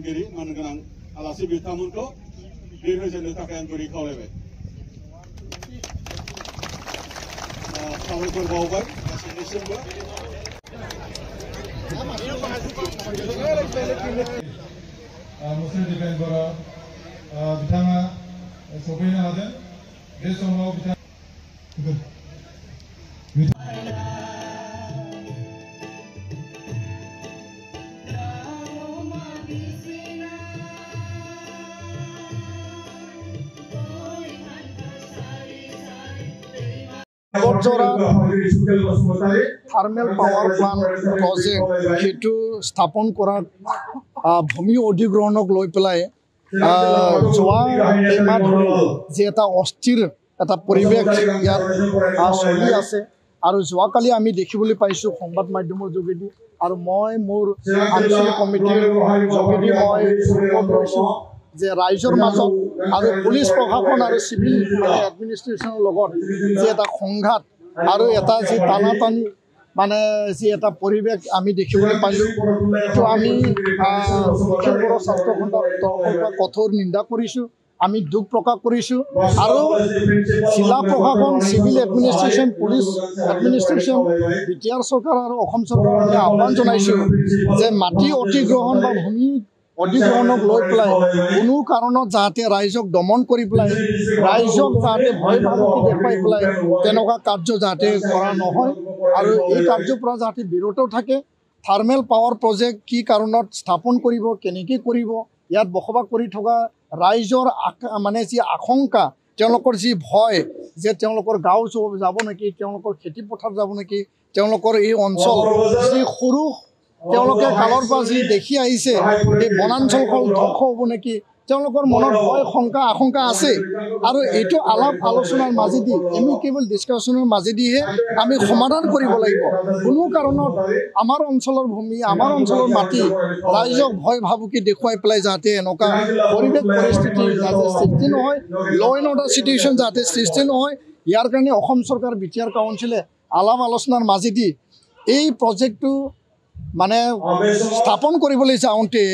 मानगोनां आलासि बिथांमोनखौ बिर होजेननो थाखाय आं गुरै खावलायबाय। साबायखर बावबाय गासैनिसिमबो। मुस्लिम दिपेन बर' बिथाङा सफैनो हादों। बे समाव बिथां থার্মেল পাওয়ার প্লান্ট প্রজেক্ট সেইটো স্থাপন কৰাৰ ভূমি অধিগ্ৰহণক লৈ পেলাই যোৱা কেইমাহ ধৰি যে এটা অস্থিৰ এটা পৰিৱেশ ইয়াত চলি আছে আৰু যোৱাকালি আমি দেখিবলৈ পাইছোঁ সংবাদ মাধ্যমৰ যোগেদি আৰু মই মোৰ আঞ্চলিক কমিটিৰ যোগেদি মই লৈছোঁ যে ৰাইজৰ মাজত আৰু পুলিচ প্ৰশাসন আৰু চিভিল এডমিনিষ্ট্ৰেশ্যনৰ লগত যে এটা সংঘাত আৰু এটা যি টানাটানি মানে যি এটা পৰিৱেশ আমি দেখিবলৈ পাইছোঁ সেইটো আমি লখিমপুৰৰ ছাত্ৰসন্থাৰ তৰফৰ পৰা কঠোৰ নিন্দা কৰিছোঁ। আমি দুখ প্ৰকাশ কৰিছোঁ আৰু জিলা প্ৰশাসন civil administration police administration BTR চৰকাৰ আৰু অসম চৰকাৰক আহ্বান জনাইছোঁ যে মাটি অধিগ্ৰহণ বা ভূমি অধিগ্ৰহণক লৈ পেলাই কোনো কাৰণত যাতে ৰাইজক দমন কৰি পেলাই ৰাইজক যাতে ভয় ভাবুকি দেখুৱাই পেলাই তেনেকুৱা কাৰ্য যাতে কৰা নহয় আৰু এই কাৰ্যৰ পৰা যাতে বিৰত থাকে। থাৰ্মেল পাৱাৰ প্ৰজেক্ট কি কাৰণত স্থাপন কৰিব, কেনেকৈ কৰিব, ইয়াত বসবাস কৰি থকা ৰাইজৰ মানে যি আশংকা, তেওঁলোকৰ যি ভয় যে তেওঁলোকৰ গাঁও যাব নেকি, তেওঁলোকৰ খেতি পথাৰ যাব নেকি, তেওঁলোকৰ এই অঞ্চল যি সৰু তেওঁলোকে কালৰ পৰা যি দেখি আহিছে এই বনাঞ্চলখন ধ্বংস হ'ব নেকি, তেওঁলোকৰ মনত ভয় শংকা আশংকা আছে আৰু এইটো আলাপ আলোচনাৰ মাজেদি এমিকেবল ডিছকাশ্যনৰ মাজেদিহে আমি সমাধান কৰিব লাগিব। কোনো কাৰণত আমাৰ অঞ্চলৰ ভূমি আমাৰ অঞ্চলৰ মাটি ৰাইজক ভয় ভাবুকি দেখুৱাই পেলাই যাতে এনেকুৱা পৰিৱেশ পৰিস্থিতি যাতে সৃষ্টি নহয়, ল এণ্ড অৰ্ডাৰ চিটুৱেশ্যন যাতে সৃষ্টি নহয়, ইয়াৰ কাৰণে অসম চৰকাৰ বিটিআৰ কাউন্সিলে আলাপ আলোচনাৰ মাজেদি এই প্ৰজেক্টটো মানে স্থাপন কৰিবলৈ যাওঁতে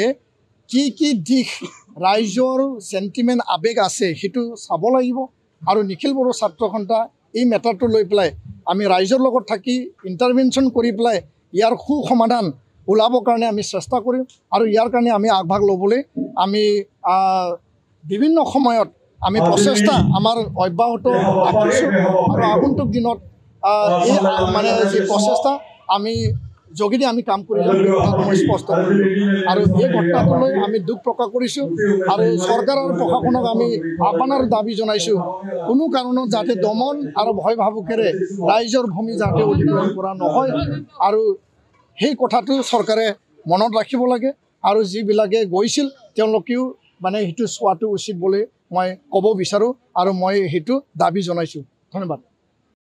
কি কি দিশ ৰাইজৰ চেণ্টিমেণ্ট আৱেগ আছে সেইটো চাব লাগিব আৰু নিখিল বড়ো ছাত্ৰ সন্থা এই মেটাৰটো লৈ পেলাই আমি ৰাইজৰ লগত থাকি ইণ্টাৰভেনশ্যন কৰি পেলাই ইয়াৰ সমাধান ওলাবৰ কাৰণে আমি চেষ্টা কৰিম আৰু ইয়াৰ কাৰণে আমি আগভাগ ল'বলৈ আমি বিভিন্ন সময়ত আমি প্ৰচেষ্টা আমাৰ অব্যাহত ৰাখিছোঁ আৰু আগন্তুক দিনত এই মানে যি প্ৰচেষ্টা আমি যোগেদি আমি কাম কৰি যাম মই স্পষ্ট কৰিলোঁ আৰু এই ঘটনাটোলৈ আমি দুখ প্ৰকাশ কৰিছোঁ আৰু চৰকাৰ আৰু প্ৰশাসনক আমি আহ্বান আৰু দাবী জনাইছোঁ কোনো কাৰণত যাতে দমন আৰু ভয় ভাবুকেৰে ৰাইজৰ ভূমি যাতে অধিগ্ৰহণ কৰা নহয় আৰু সেই কথাটো চৰকাৰে মনত ৰাখিব লাগে আৰু যিবিলাকে গৈছিল তেওঁলোকেও মানে সেইটো চোৱাটো উচিত বুলি মই ক'ব বিচাৰোঁ আৰু মই সেইটো দাবী জনাইছোঁ। ধন্যবাদ।